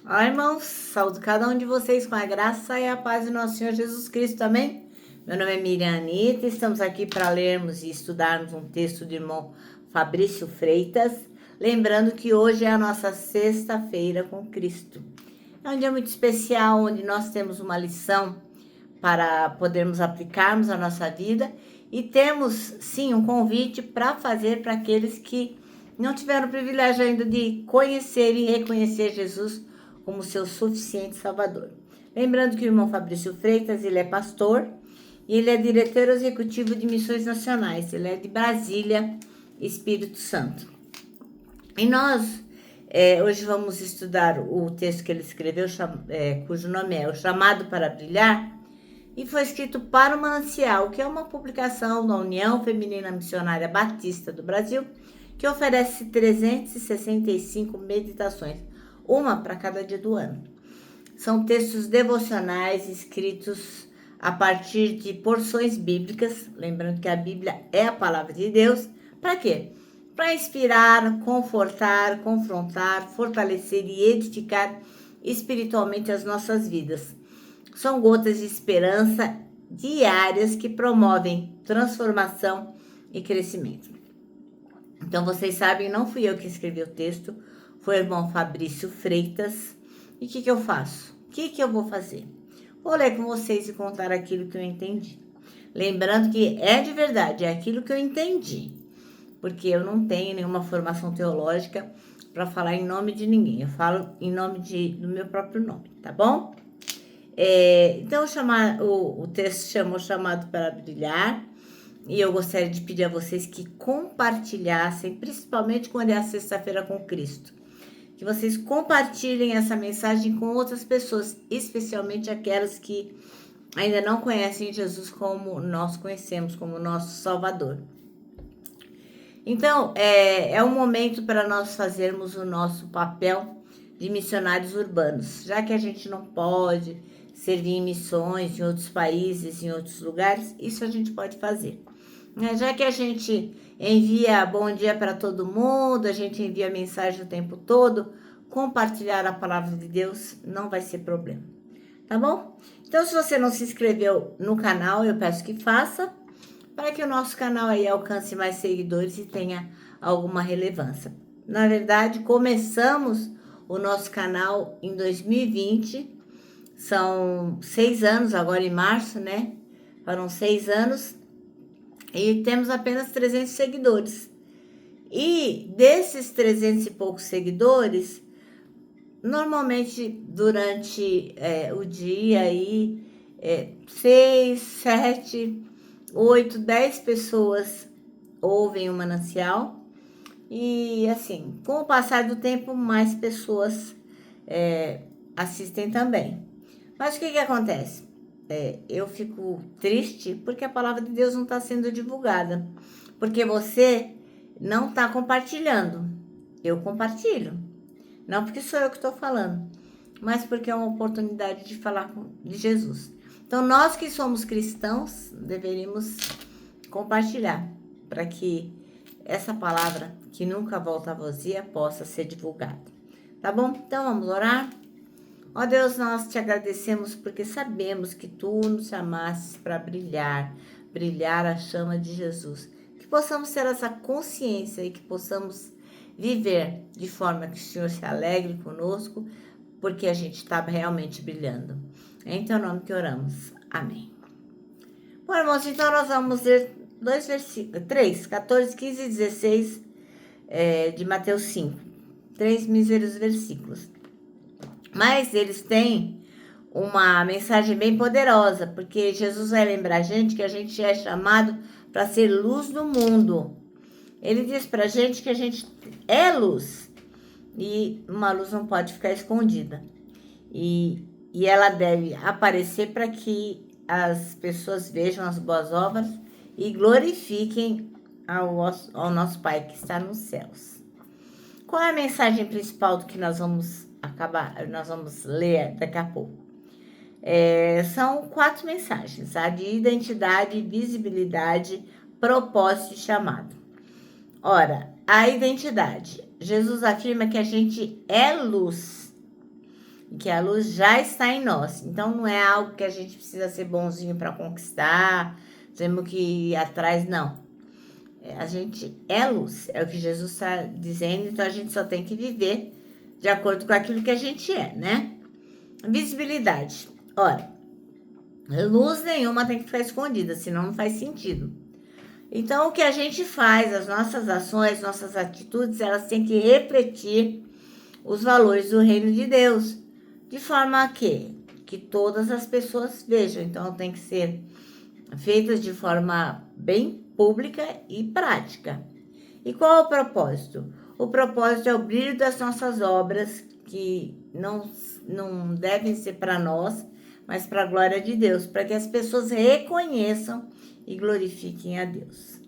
Olá, irmãos, saúdo cada um de vocês com a graça e a paz do nosso Senhor Jesus Cristo, amém? Meu nome é Miriam Anitta, estamos aqui para lermos e estudarmos um texto do irmão Fabrício Freitas, lembrando que hoje é a nossa sexta-feira com Cristo. É um dia muito especial, onde nós temos uma lição para podermos aplicarmos a nossa vida e temos, sim, um convite para fazer para aqueles que não tiveram o privilégio ainda de conhecer e reconhecer Jesus como seu suficiente Salvador. Lembrando que o irmão Fabrício Freitas, ele é pastor e ele é diretor executivo de missões nacionais. Ele é de Brasília, Espírito Santo. E nós, hoje vamos estudar o texto que ele escreveu, cujo nome é O Chamado para Brilhar, e foi escrito para o Manancial, que é uma publicação da União Feminina Missionária Batista do Brasil, que oferece 365 meditações, uma para cada dia do ano. São textos devocionais escritos a partir de porções bíblicas, lembrando que a Bíblia é a palavra de Deus. Para quê? Para inspirar, confortar, confrontar, fortalecer e edificar espiritualmente as nossas vidas. São gotas de esperança diárias que promovem transformação e crescimento. Então, vocês sabem, não fui eu que escrevi o texto, foi o irmão Fabrício Freitas. E o que eu faço? O que eu vou fazer? Vou ler com vocês e contar aquilo que eu entendi. Lembrando que é de verdade, é aquilo que eu entendi. Porque eu não tenho nenhuma formação teológica para falar em nome de ninguém. Eu falo em nome do meu próprio nome, tá bom? Então, o texto chamou Chamado para Brilhar. E eu gostaria de pedir a vocês que compartilhassem, principalmente quando é a sexta-feira com Cristo. Que vocês compartilhem essa mensagem com outras pessoas, especialmente aquelas que ainda não conhecem Jesus como nós conhecemos, como nosso Salvador. Então, é um momento para nós fazermos o nosso papel de missionários urbanos, já que a gente não pode servir em missões em outros países, em outros lugares, isso a gente pode fazer. Já que a gente envia bom dia para todo mundo, a gente envia mensagem o tempo todo, compartilhar a palavra de Deus não vai ser problema, tá bom? Então, se você não se inscreveu no canal, eu peço que faça, para que o nosso canal aí alcance mais seguidores e tenha alguma relevância. Na verdade, começamos o nosso canal em 2020, são 6 anos, agora em março, né? Foram 6 anos e temos apenas 300 seguidores. E desses 300 e poucos seguidores, normalmente durante o dia aí, 6, 7, 8, 10 pessoas ouvem o Manancial. E assim, com o passar do tempo, mais pessoas assistem também. Mas o que acontece? Eu fico triste porque a palavra de Deus não está sendo divulgada. Porque você não está compartilhando. Eu compartilho. Não porque sou eu que estou falando, mas porque é uma oportunidade de falar de Jesus. Então, nós que somos cristãos, deveríamos compartilhar para que essa palavra, que nunca volta vazia, possa ser divulgada. Tá bom? Então, vamos orar? Ó Deus, nós te agradecemos porque sabemos que tu nos chamaste para brilhar a chama de Jesus. Que possamos ter essa consciência e que possamos viver de forma que o Senhor se alegre conosco, porque a gente está realmente brilhando. É em teu nome que oramos. Amém. Bom, irmãos, então nós vamos ler 3, 14, 15 e 16 de Mateus 5. 3 míseros versículos. Mas eles têm uma mensagem bem poderosa, porque Jesus vai lembrar a gente que a gente é chamado para ser luz do mundo. Ele diz para a gente que a gente é luz e uma luz não pode ficar escondida. E ela deve aparecer para que as pessoas vejam as boas obras e glorifiquem ao nosso Pai que está nos céus. Qual é a mensagem principal do que nós vamos ler daqui a pouco? São 4 mensagens: a de identidade, visibilidade, propósito e chamado. Ora, a identidade. Jesus afirma que a gente é luz. e que a luz já está em nós. Então não é algo que a gente precisa ser bonzinho para conquistar, temos que ir atrás, não. A gente é luz, é o que Jesus está dizendo, então a gente só tem que viver de acordo com aquilo que a gente é, né? Visibilidade. Ora, luz nenhuma tem que ficar escondida, senão não faz sentido. Então, o que a gente faz, as nossas ações, nossas atitudes, elas têm que refletir os valores do reino de Deus, de forma que todas as pessoas vejam. Então, tem que ser feitas de forma bem pública e prática. E qual é o propósito? O propósito é o brilho das nossas obras, que não devem ser para nós, mas para a glória de Deus, para que as pessoas reconheçam e glorifiquem a Deus.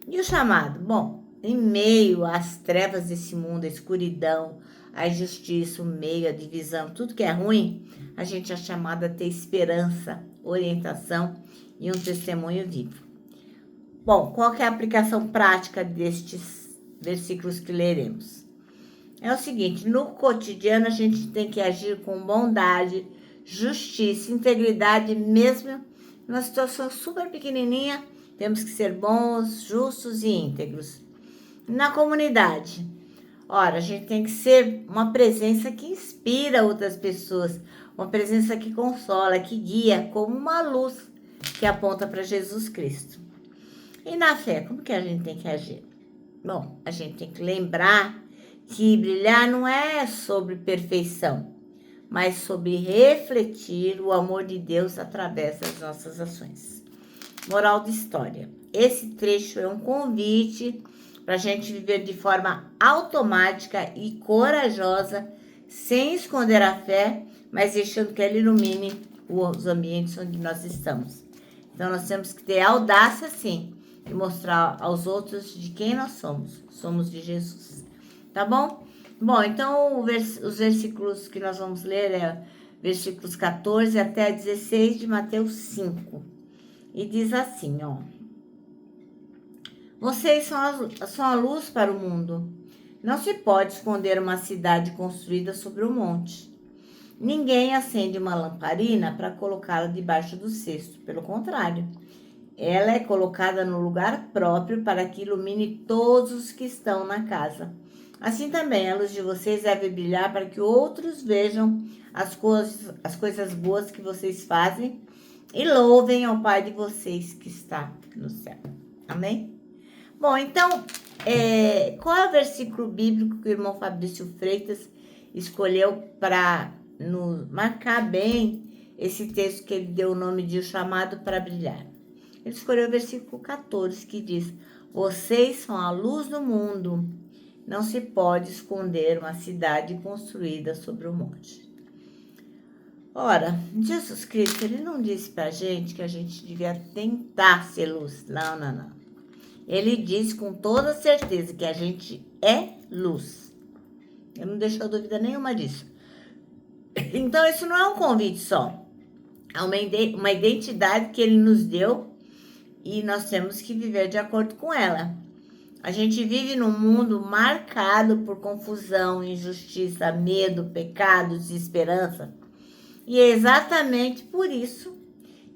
E o chamado? Bom, em meio às trevas desse mundo, a escuridão, a injustiça, o meio, a divisão, tudo que é ruim, a gente é chamado a ter esperança, orientação e um testemunho vivo. Bom, qual que é a aplicação prática destes versículos que leremos? É o seguinte, no cotidiano a gente tem que agir com bondade, justiça, integridade, mesmo numa situação super pequenininha, temos que ser bons, justos e íntegros. Na comunidade, ora, a gente tem que ser uma presença que inspira outras pessoas, uma presença que consola, que guia, como uma luz que aponta para Jesus Cristo. E na fé, como que a gente tem que agir? Bom, a gente tem que lembrar que brilhar não é sobre perfeição, mas sobre refletir o amor de Deus através das nossas ações. Moral de história. Esse trecho é um convite para a gente viver de forma automática e corajosa, sem esconder a fé, mas deixando que ela ilumine os ambientes onde nós estamos. Então, nós temos que ter audácia, sim, e mostrar aos outros de quem nós somos. Somos de Jesus. Tá bom? Bom, então os versículos que nós vamos ler é versículos 14 até 16 de Mateus 5. E diz assim, ó. Vocês são a luz para o mundo. Não se pode esconder uma cidade construída sobre um monte. Ninguém acende uma lamparina para colocá-la debaixo do cesto. Pelo contrário, ela é colocada no lugar próprio para que ilumine todos os que estão na casa. Assim também, a luz de vocês deve brilhar para que outros vejam as coisas boas que vocês fazem e louvem ao Pai de vocês que está no céu. Amém? Bom, então, qual é o versículo bíblico que o irmão Fabrício Freitas escolheu para nos marcar bem esse texto que ele deu o nome de O Chamado para Brilhar? Ele escolheu o versículo 14, que diz: vocês são a luz do mundo. Não se pode esconder uma cidade construída sobre um monte. Ora, Jesus Cristo, ele não disse pra gente que a gente devia tentar ser luz. Não, não, não. Ele disse com toda certeza que a gente é luz. Ele não deixou dúvida nenhuma disso. Então, isso não é um convite só. É uma identidade que ele nos deu e nós temos que viver de acordo com ela. A gente vive num mundo marcado por confusão, injustiça, medo, pecado, desesperança. E é exatamente por isso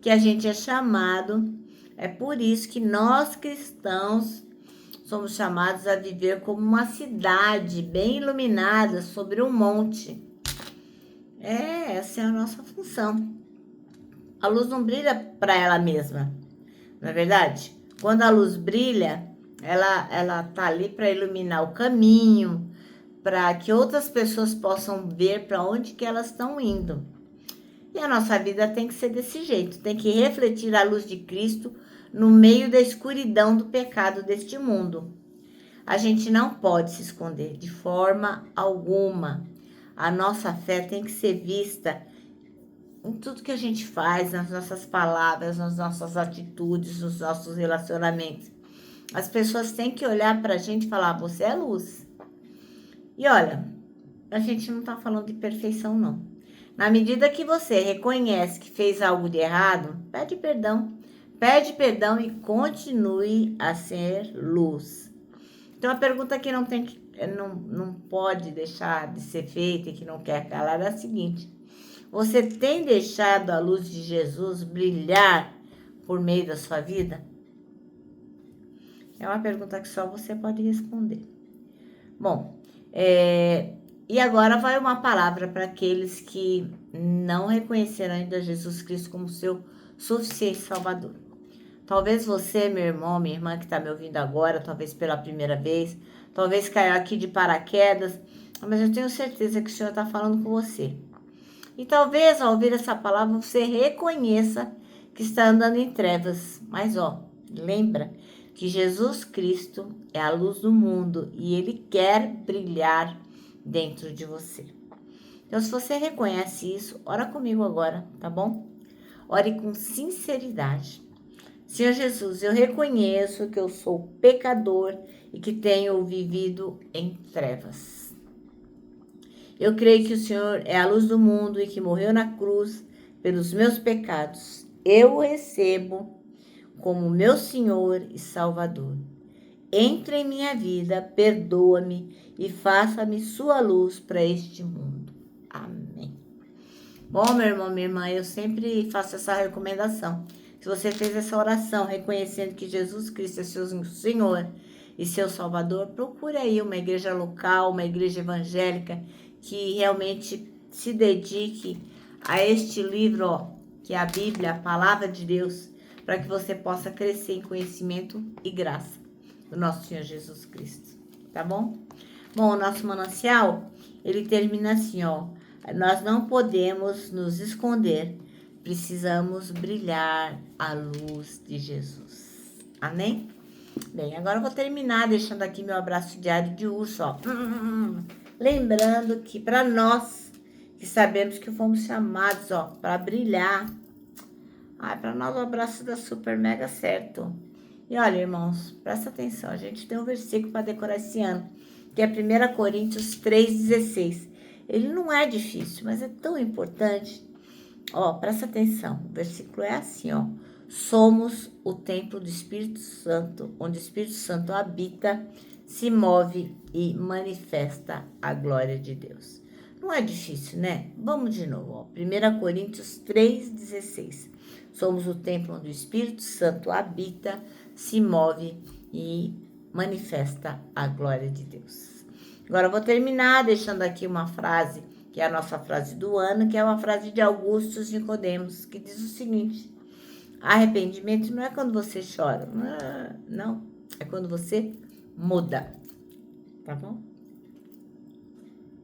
que a gente é chamado, é por isso que nós cristãos somos chamados a viver como uma cidade bem iluminada sobre um monte. Essa é a nossa função. A luz não brilha para ela mesma, não é verdade? Quando a luz brilha, ela tá ali para iluminar o caminho, para que outras pessoas possam ver para onde que elas estão indo. E a nossa vida tem que ser desse jeito, tem que refletir a luz de Cristo no meio da escuridão do pecado deste mundo. A gente não pode se esconder de forma alguma. A nossa fé tem que ser vista em tudo que a gente faz, nas nossas palavras, nas nossas atitudes, nos nossos relacionamentos. As pessoas têm que olhar para a gente e falar: você é luz. E olha, a gente não está falando de perfeição, não. Na medida que você reconhece que fez algo de errado, pede perdão. Pede perdão e continue a ser luz. Então, a pergunta que não tem não pode deixar de ser feita e que não quer calar é a seguinte: você tem deixado a luz de Jesus brilhar por meio da sua vida? É uma pergunta que só você pode responder. Bom, e agora vai uma palavra para aqueles que não reconheceram ainda Jesus Cristo como seu suficiente Salvador. Talvez você, meu irmão, minha irmã que está me ouvindo agora, talvez pela primeira vez, talvez caiu aqui de paraquedas, mas eu tenho certeza que o Senhor está falando com você. E talvez ao ouvir essa palavra você reconheça que está andando em trevas. Mas lembra que Jesus Cristo é a luz do mundo e Ele quer brilhar dentro de você. Então, se você reconhece isso, ora comigo agora, tá bom? Ore com sinceridade. Senhor Jesus, eu reconheço que eu sou pecador e que tenho vivido em trevas. Eu creio que o Senhor é a luz do mundo e que morreu na cruz pelos meus pecados. Eu o recebo como meu Senhor e Salvador. Entre em minha vida, perdoa-me e faça-me sua luz para este mundo. Amém. Bom, meu irmão, minha irmã, eu sempre faço essa recomendação. Se você fez essa oração reconhecendo que Jesus Cristo é seu Senhor e seu Salvador, procure aí uma igreja local, uma igreja evangélica que realmente se dedique a este livro, que é a Bíblia, a Palavra de Deus, para que você possa crescer em conhecimento e graça do nosso Senhor Jesus Cristo, tá bom? Bom, o nosso manancial, ele termina assim, nós não podemos nos esconder, precisamos brilhar a luz de Jesus. Amém? Bem, agora eu vou terminar deixando aqui meu abraço diário de urso, Lembrando que para nós que sabemos que fomos chamados, para brilhar, para nós o abraço dá super mega certo. E olha, irmãos, presta atenção, a gente tem um versículo para decorar esse ano, que é 1 Coríntios 3,16. Ele não é difícil, mas é tão importante. Presta atenção, o versículo é assim, somos o templo do Espírito Santo, onde o Espírito Santo habita, se move e manifesta a glória de Deus. Não é difícil, né? Vamos de novo, 1 Coríntios 3,16. Somos o templo onde o Espírito Santo habita, se move e manifesta a glória de Deus. Agora eu vou terminar deixando aqui uma frase, que é a nossa frase do ano, que é uma frase de Augusto Nicodemos, que diz o seguinte: arrependimento não é quando você chora, não, é quando você muda, tá bom?